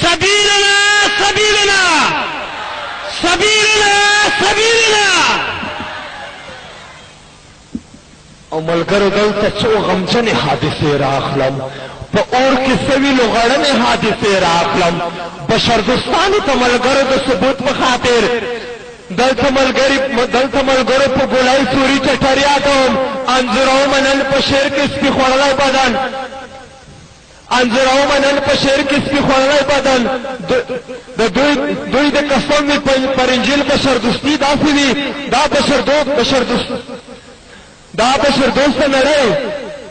سبیلنا سبیلنا سبیلنا سبیلنا. او ملګرو دلته څو غمجنې حادثې راخلم، په اور کې سوي لغړنې حادثې راخلم. بشردوستانو ته ملګرو د ثبوت په خاطر دلته ملګرو په ګولای سوري چټریا کوم. انځورو منل په شعر کې سپي خوړلی بدن، انځورو منل په شعر کې سپي خوړلی بدن. د دوی د قسم وي پر انجیل بشردوستي داسې وي. دا بشردوسته نړۍ،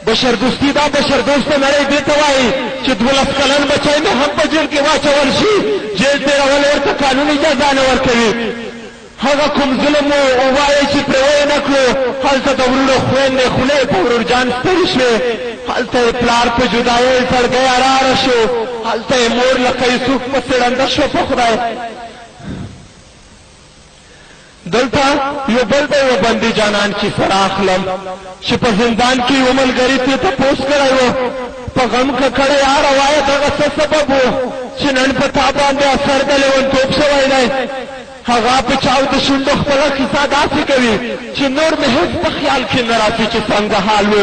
بشردوستي دا بشردوسته نړۍ دې ته وایي چې 12 کلن بچی مې هم په جیل کې واچول شي، جیل تېرول ورته قانون اجازه نه ورکوي. هغه کوم ظلم ووایي چې پرې ویې نه کړو، هلته د وروڼو خویندې خولې په ورورجان ستړي شوې، هلته یې پلار په جدایۍ زړګی اراره شو، هلته یې مور لکه یوسف په څېړنده شو. په خدای دلته یو بل به یو بندي جانان چې سره اخلم چې په زندان کې یو ملګري ته تپوس کړی و، په غم ککړی یاره وایه دغه څه سبب و چې نن په تا باندې اثر د لیونتوب شوی دی. هغه په چاو د شونډو خپله کیسه داسې کوي چې نور مې هېڅ په خیال کې نه راسي چې څنګه حال و،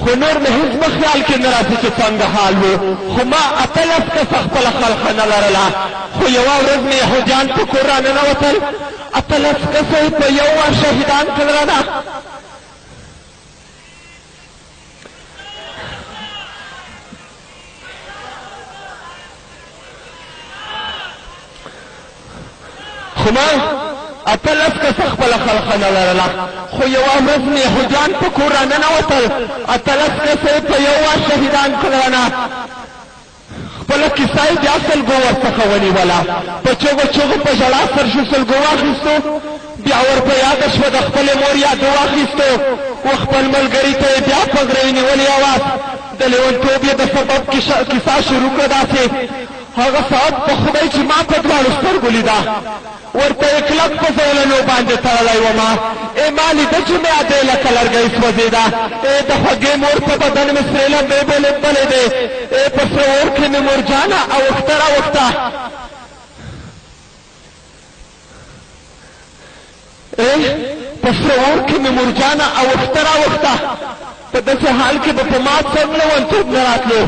خو نور مې هېڅ په خیال کې نه راسي چې څنګه حال و. خو ما 18 کسه خپله خلقه نه لرله، خو یوه ورځ مې یهودیان په کور راننوتل، 18 کسه یې په یو وار شهیدان کړله. خو ما 18 کسه خپله خلقه نه لرله، خو یوه ورځ مې یهودیان په کور راننوتل، 18 کسه یې په یو وار شهیدان کړله. خپله کیسه یې بیا سلګو ورڅخه ونیوله، په چغو چغو په ژړا سر شو سلګو واخیستو، بیا ورپه یاده شوه د خپلې مور یاد واخیستو، و خپل ملګري ته یې بیا پګړۍ نیولې اواز د لیونتوب یې د سبب کیسه شروع کړه داسې. هغه ساعت په خدای چې ما په دواړو سترګو لیده، ورته یې کلک په زولنو باندې تړلی ومه. ای ما لیده چې مې ادې لکه لرګی سوځېده، ای د خوږې مور په بدن مې سرې لمبې بلې دی، ای په سره اور کې مې مرجانه اوښته راوښته، ای په سره اور کې مې مرجانه اوښته راوښته. په داسې حال کې به په ما څنګه لیونتوب نه راتلو،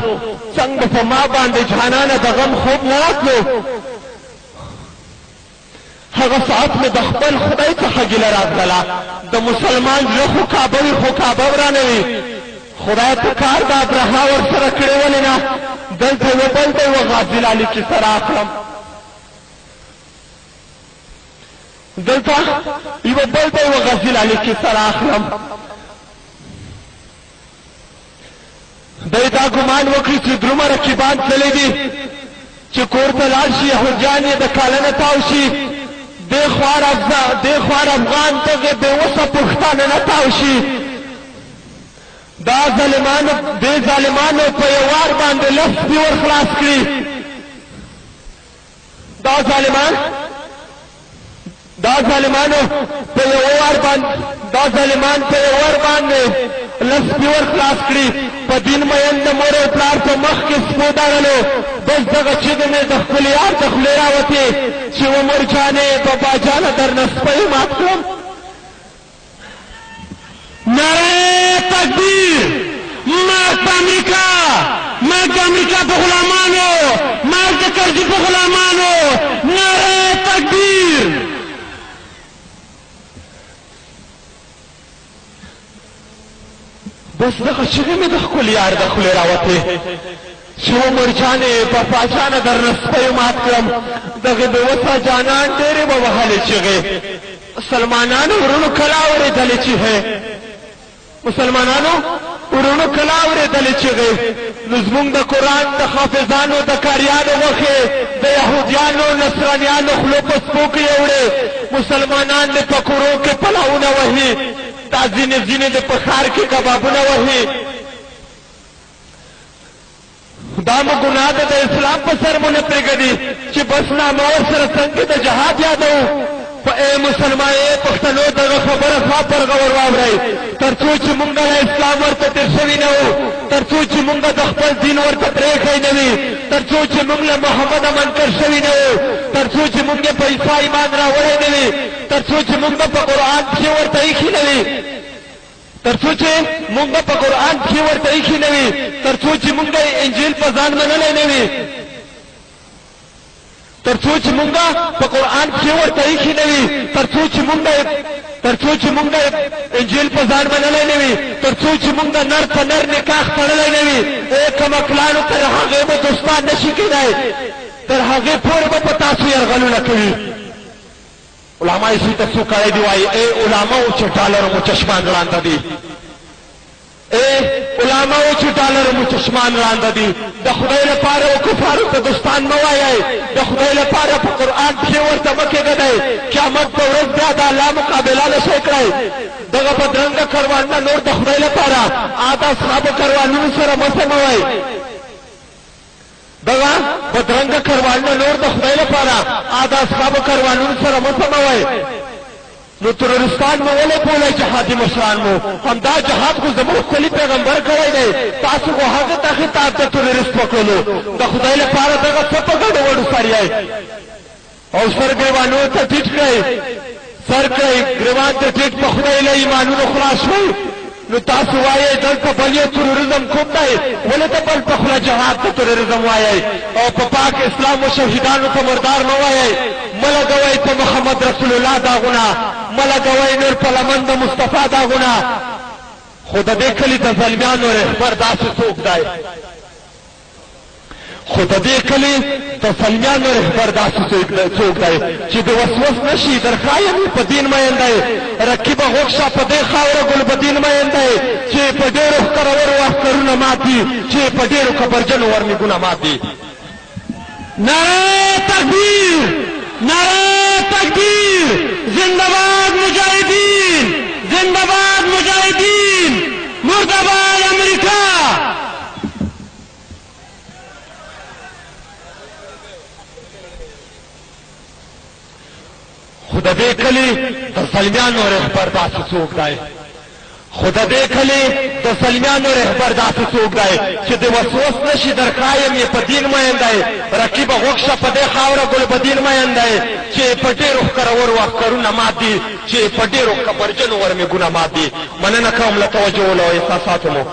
څنګه به په ما باندې جهانانه د غم خوب نه راتلو. هغه ساعت مې د خپل خدای څخه ګیله راتلله، د مسلمان زړه خو کعبه وي خو کعبه ورانه وي. خدای په کار د ابرهه ورسره کړې ولې نه. دلته یو بل دی و غازي لالي کیسه راکړم، دلته یو بل دی و غازي لالي کیسه راکړم. دی دا ګمان وکړي چې درومه رقیبان تللی دي چې کور ته لاړ شي یهودیان یې د کاله تاو شي، دې خوار افغان دغې بېوسه پښتانه نه تاو شي. دې ظالمانو په یو وار باندې لس سپي ور خلاص کړي. دا ظالمان په یو وار باندې لس سپي ور خلاص کړي. په دین مین د مور او پلار په مخ کې سپو داړلو، بس دغه چیغې مې د خپل یار د خولې راوتې چې عمر جانې بابا جانه درنه سپی مات کړم. نعره تکبیر، مرګ په امریکا، مرګ د امریکا په غلامانو، مرګ د کرزي په غلامانو، نعره تکبیر. بس دغه چیغې مې د خپل یار د خولې راوتې چې عمر جانې بابا جانه درنه سپی مات کړم. دغې بېوسه جانان ډېرې به وهلې چیغې. مسلمانانو ورونو کله اورېدلې چیغې، مسلمانانو ورونو کله اورېدلې چیغې. نو زموږ د قرآن د حافظانو د کاریانو غوښې د یهودیانو نصرانیانو خولو په سپو کې یوړې. مسلمانان د په کورو کې پلاونه وهي، دا ځینې د په ښار کې کبابونه وهي. دا مو ګناه ده د اسلام په سر مو نه پرېږدي چې بس نامه ورسره څنګه د جهاد یادوو. په ای مسلمان ای پښتنو دغه خبره خوا پر غور واورئ، تر څو چې مونږ له اسلام ورته تېر شوي نه وو، تر څو چې مونږ د خپل دین ورته پرېښی نه وي، تر څو چې موږ له محمد منکر شوي نه وو، تر څو چې موږ په عیسی ایمان راوړی نه وي، تر څو چې موږ په قرآن پښې ورته ایښي نه وي، تر څو چې موږ په قرآن پښې ورته ایښي نه وي، تر څو چې موږ انجیل په ځان منلی نه وي، تر څو چې موږ په قرآن پښې ورته ایښي نه وي، تر څو چې موږ انجیل په ځان منلی نه وي، تر څو چې موږ نر په نر نکاح تړلی نه وي، کمکلانو تر هغې به دوستان نشي کېدی، تر هغې پورې به په تاسو یرغلونه کوي. علماء اسی ته څو کړی دي وایي ای علماو چې ډالر مو چشمان ړانده دي، ای علماو چې ډالر مو چشمان ړانده دي، د خدای لپاره او کفارو ته دوستان مه وایئ، د خدای لپاره په قرآن پښې ورته مه کېږدئ، قیامت په ورځ بیا د الله مقابله نشئ کړئ. دغه بدرنګه کاروانونه نور د خدای لپاره د اصحابو کاروانونو سره مه سموئ، دغه بدرنګه کاروانونه نور د خدای لپاره د اصحابو کاروانونو سره مه سموئ. نو ترورستان مو ولې بولئ جهادي مشران مو؟ همدا جهاد خو زموږ ښکلي پیغمبر کړی دی، تاسو خو هغه ته خطاب د ترورست وکړلو. د خدای لپاره دغه څه په ګډو وډو سر یئ او سر ګریوانونو ته ټیټ کړئ، سر کړئ ګریوان ته ټیټ، په خدای له ایمانونو خلاص شوئ. نو تاسو وایئ دلته بل یې تروریزم کوم دی، ولې ته بل په خوله جهاد ته تروریزم وایئ او په پاک اسلام و شهیدانو ته مردار مه وایئ. مه لګوئ په محمد رسول الله داغونه، مه لګوئ نور په لمن د مصطفی داغونه. خو د دې کلي د زلمیانو رهبر داسې څوک دی، خو د دې کلي د زلمیانو رهبر داسې څوک دی چې د وسوس نشي درخایم په دین مین دی، رقیبه غوښه په دې خاوره ګل په دین مین دی، چې په ډېرو ښکرورو عسکرونه مات دي، چې په ډېرو کبرجنو ورمېږونه مات دي. نعره تکبیر، نعره تکبیر، زنده باد مجاهدین، زنده باد مجاهدین، مردباد امریکا. خو د دې کلي د زلمیانو رهبر داسې څوک دی، خو د دې کلي د زلمیانو رهبر داسې څوک دی چې د وسوس نشي درخایم یې په دین مین دی، رقیبه غوښه په دې خاوره ګل په دین مین دی، چې په ډېرو ښکرورو عسکرونه مات دي، چې په ډېرو کبرجنو ورمېږونه مات دي. مننه کوم له توجه له احساساتو مو.